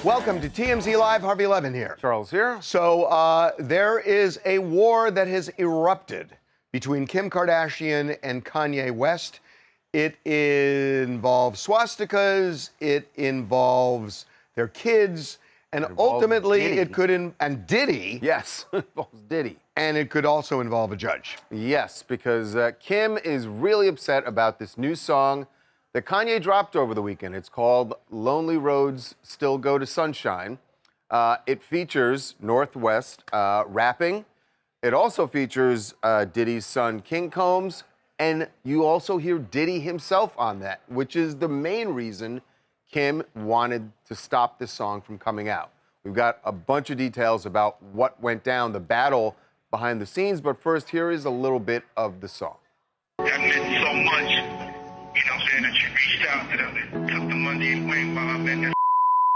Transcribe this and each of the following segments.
Welcome to TMZ Live. Harvey Levin here. Charles here. So there is a war that has erupted between Kim Kardashian and Kanye West. It involves swastikas. It involves their kids. And ultimately, Diddy. it could, and Diddy. Yes, it involves Diddy. And it could also involve a judge. Yes, because Kim is really upset about this new song that Kanye dropped over the weekend. It's called Lonely Roads Still Go to Sunshine. It features Northwest rapping. It also features Diddy's son, King Combs. And you also hear Diddy himself on that, which is the main reason Kim wanted to stop this song from coming out. We've got a bunch of details about what went down, the battle behind the scenes, but first, here is a little bit of the song. That meant so much, you know what I'm saying, that you reached out to them and took the money and went while I'm in this,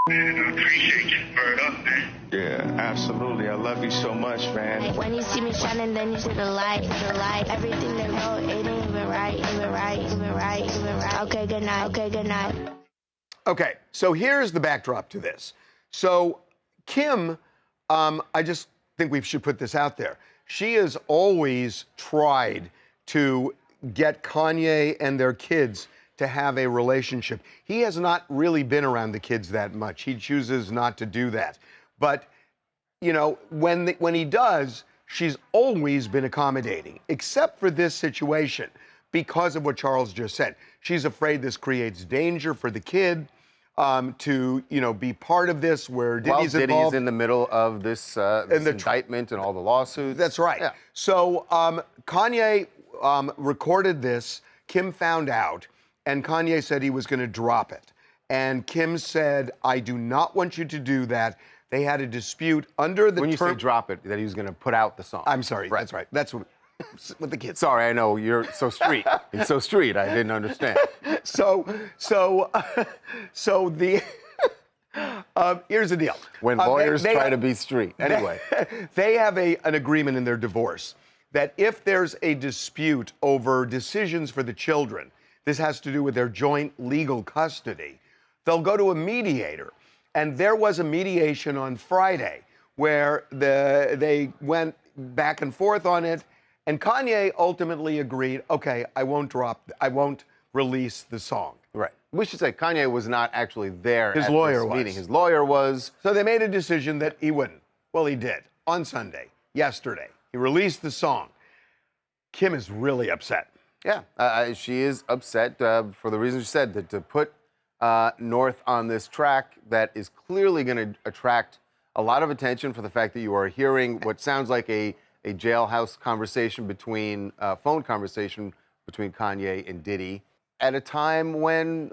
and I appreciate you for it up, man. Yeah, absolutely. I love you so much, man. When you see me shining, then you see the light. Everything they wrote, it ain't even right. Okay, good night. Okay, so here's the backdrop to this. So Kim, I just think we should put this out there. She has always tried to get Kanye and their kids to have a relationship. He has not really been around the kids that much. He chooses not to do that. But, you know, when he does, she's always been accommodating, except for this situation, because of what Charles just said. She's afraid this creates danger for the kid to, you know, be part of this where Diddy's involved. Diddy's in the middle of this, indictment and all the lawsuits. That's right. Yeah. So Kanye recorded this. Kim found out, and Kanye said he was going to drop it. And Kim said, I do not want you to do that. They had a dispute under the When you say drop it, that he was going to put out the song. I'm sorry. Right. That's right. That's what the kids. Sorry, I know, you're so street. It's so street, I didn't understand. So the here's the deal. When lawyers try to be street. Anyway. They have an agreement in their divorce that if there's a dispute over decisions for the children, this has to do with their joint legal custody, they'll go to a mediator. And there was a mediation on Friday where they went back and forth on it. And Kanye ultimately agreed, okay, I won't release the song. Right. We should say Kanye was not actually there His at lawyer this was. meeting. His lawyer was. So they made a decision that he wouldn't. Well, he did on Sunday, yesterday. He released the song. Kim is really upset. Yeah, she is upset for the reasons you said, to put North on this track that is clearly going to attract a lot of attention for the fact that you are hearing what sounds like a jailhouse conversation phone conversation between Kanye and Diddy at a time when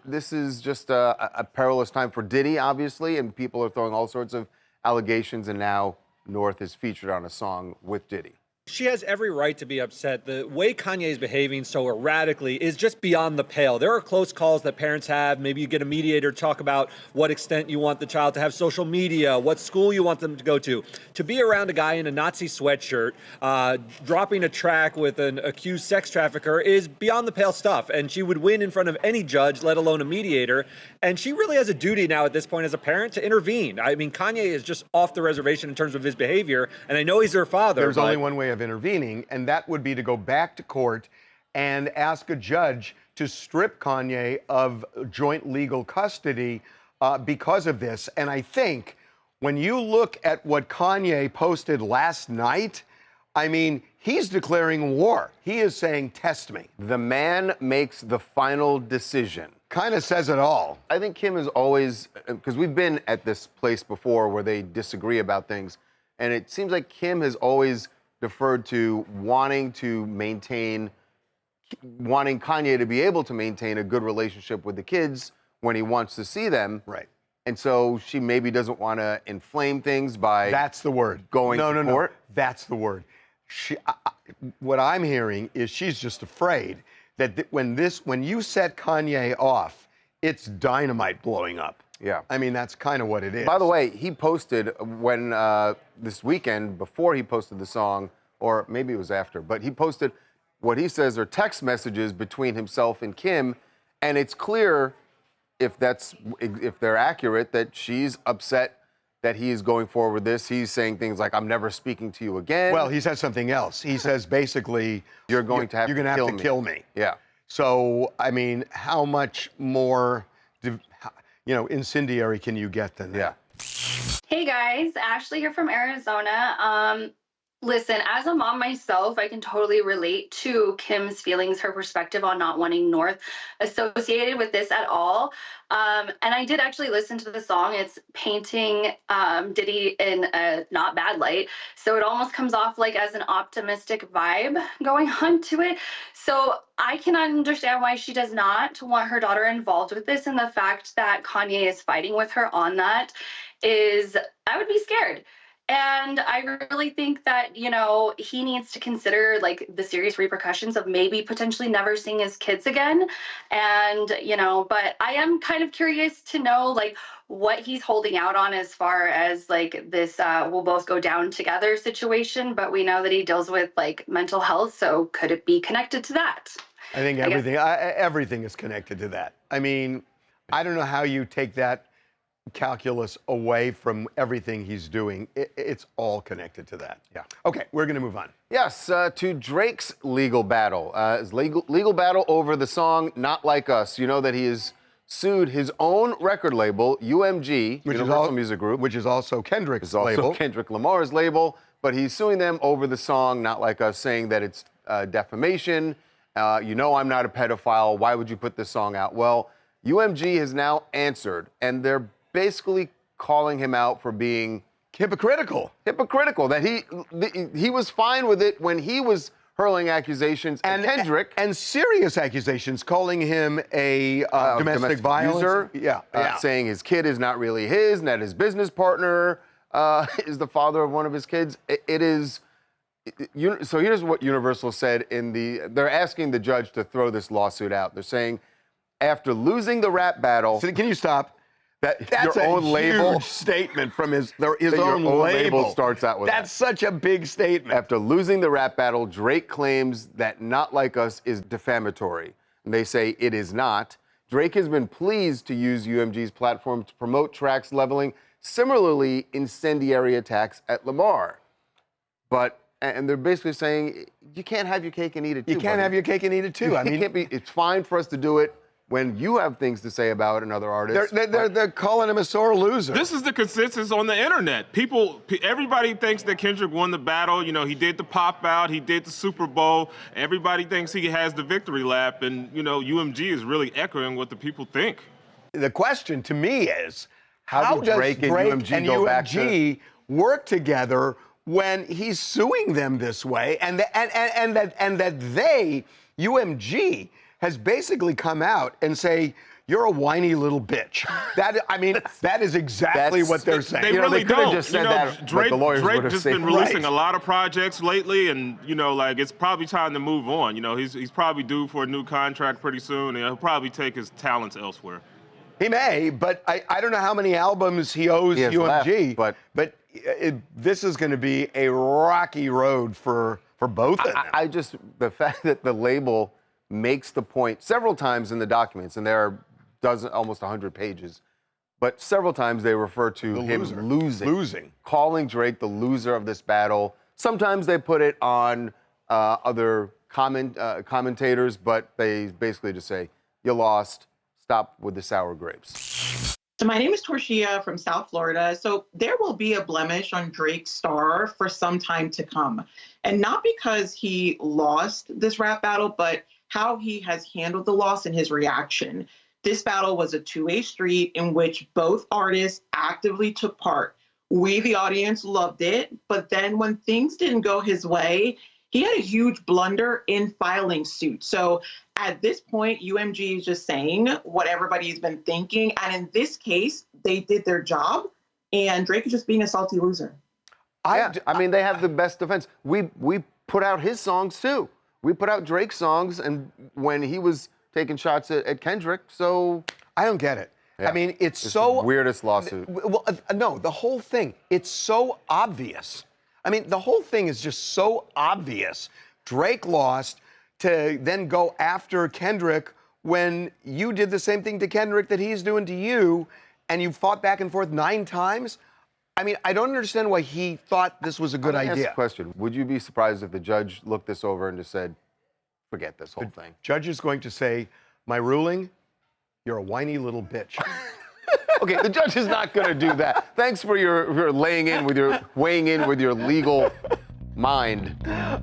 this is just a perilous time for Diddy, obviously, and people are throwing all sorts of allegations, and now North is featured on a song with Diddy. She has every right to be upset. The way Kanye is behaving so erratically is just beyond the pale. There are close calls that parents have. Maybe you get a mediator, talk about what extent you want the child to have social media, what school you want them to go to. To be around a guy in a Nazi sweatshirt, dropping a track with an accused sex trafficker is beyond the pale stuff. And she would win in front of any judge, let alone a mediator. And she really has a duty now at this point as a parent to intervene. I mean, Kanye is just off the reservation in terms of his behavior. And I know he's her father. There's only one way of intervening, and that would be to go back to court and ask a judge to strip Kanye of joint legal custody because of this. And I think when you look at what Kanye posted last night, I mean, he's declaring war. He is saying, test me. The man makes the final decision. Kind of says it all. I think Kim is always, because we've been at this place before where they disagree about things, and it seems like Kim has always deferred to wanting Kanye to be able to maintain a good relationship with the kids when he wants to see them. Right. And so she maybe doesn't want to inflame things by That's the word. Going to court. No. That's the word. What I'm hearing is she's just afraid that when you set Kanye off, it's dynamite blowing up. Yeah. I mean, that's kind of what it is. By the way, he posted when this weekend, before he posted the song, or maybe it was after, but he posted what he says are text messages between himself and Kim, and it's clear if they're accurate, that she's upset that he is going forward with this. He's saying things like, "I'm never speaking to you again." Well, he says something else. He says basically, you're going to have to kill me. Yeah. So, I mean, how much more, incendiary can you get than that? Yeah. Hey guys, Ashley here from Arizona. Listen, as a mom myself, I can totally relate to Kim's feelings, her perspective on not wanting North associated with this at all. And I did actually listen to the song. It's painting Diddy in a not bad light. So it almost comes off like as an optimistic vibe going on to it. So I cannot understand why she does not want her daughter involved with this. And the fact that Kanye is fighting with her on that is, I would be scared. And I really think that, he needs to consider like the serious repercussions of maybe potentially never seeing his kids again. And, but I am kind of curious to know like what he's holding out on as far as like this we'll both go down together situation. But we know that he deals with like mental health. So could it be connected to that? I think everything is connected to that. I mean, I don't know how you take that calculus away from everything he's doing. It's all connected to that. Yeah. Okay, we're going to move on. Yes, to Drake's legal battle. His legal battle over the song "Not Like Us." You know that he has sued his own record label, UMG, Universal Music Group, which is also Kendrick's label. label. Kendrick Lamar's label, but he's suing them over the song "Not Like Us," saying that it's defamation. I'm not a pedophile. Why would you put this song out? Well, UMG has now answered, and they're basically calling him out for being hypocritical. That he was fine with it when he was hurling accusations at Kendrick. And serious accusations, calling him a domestic violence abuser. Saying his kid is not really his, and that his business partner is the father of one of his kids. So here's what Universal said they're asking the judge to throw this lawsuit out. They're saying, after losing the rap battle. So can you stop? That's your own label huge statement from his own label starts out with that's such a big statement. After losing the rap battle, Drake claims that "Not Like Us" is defamatory. And they say it is not. Drake has been pleased to use UMG's platform to promote tracks leveling similarly incendiary attacks at Lamar. And they're basically saying you can't have your cake and eat it too. You can't have your cake and eat it too. I mean, it's fine for us to do it when you have things to say about another artist. They're calling him a sore loser. This is the consensus on the internet. Everybody thinks that Kendrick won the battle. He did the pop out, he did the Super Bowl. Everybody thinks he has the victory lap, and UMG is really echoing what the people think. The question to me is, how does Drake and UMG work together when he's suing them this way, and that UMG has basically come out and say, you're a whiny little bitch. That is exactly what they're saying. They really don't. Just said that, Drake just been releasing a lot of projects lately, and it's probably time to move on. He's probably due for a new contract pretty soon, and he'll probably take his talents elsewhere. He may, but I don't know how many albums he owes UMG. Left, but this is going to be a rocky road for both of them. The fact that the label makes the point several times in the documents, and there are almost 100 pages, but several times they refer to him losing, calling Drake the loser of this battle. Sometimes they put it on other commentators, but they basically just say, you lost, stop with the sour grapes. So my name is Torshia from South Florida. So there will be a blemish on Drake's star for some time to come. And not because he lost this rap battle, but how he has handled the loss and his reaction. This battle was a two-way street in which both artists actively took part. We, the audience, loved it, but then when things didn't go his way, he had a huge blunder in filing suit. So at this point, UMG is just saying what everybody's been thinking, and in this case, they did their job, and Drake is just being a salty loser. They have the best defense. We put out his songs, too. We put out Drake's songs, and when he was taking shots at Kendrick, so I don't get it. Yeah. I mean, it's so the weirdest lawsuit. Well, no, the whole thing. It's so obvious. I mean, the whole thing is just so obvious. Drake lost to then go after Kendrick when you did the same thing to Kendrick that he's doing to you, and you fought back and forth 9 times? I mean, I don't understand why he thought this was a good Let me idea. ask a question. Would you be surprised if the judge looked this over and just said, forget this whole thing? Judge is going to say, my ruling, you're a whiny little bitch. Okay, the judge is not going to do that. Thanks for your weighing in with your legal mind.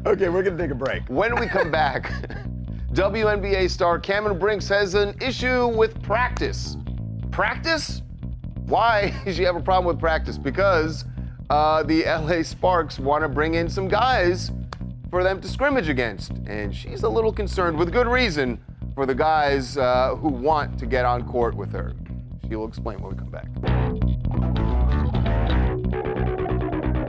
Okay, we're going to take a break. When we come back, WNBA star Cameron Brink has an issue with practice. Practice? Why does she have a problem with practice? Because the LA Sparks want to bring in some guys for them to scrimmage against. And she's a little concerned, with good reason, for the guys who want to get on court with her. She'll explain when we come back.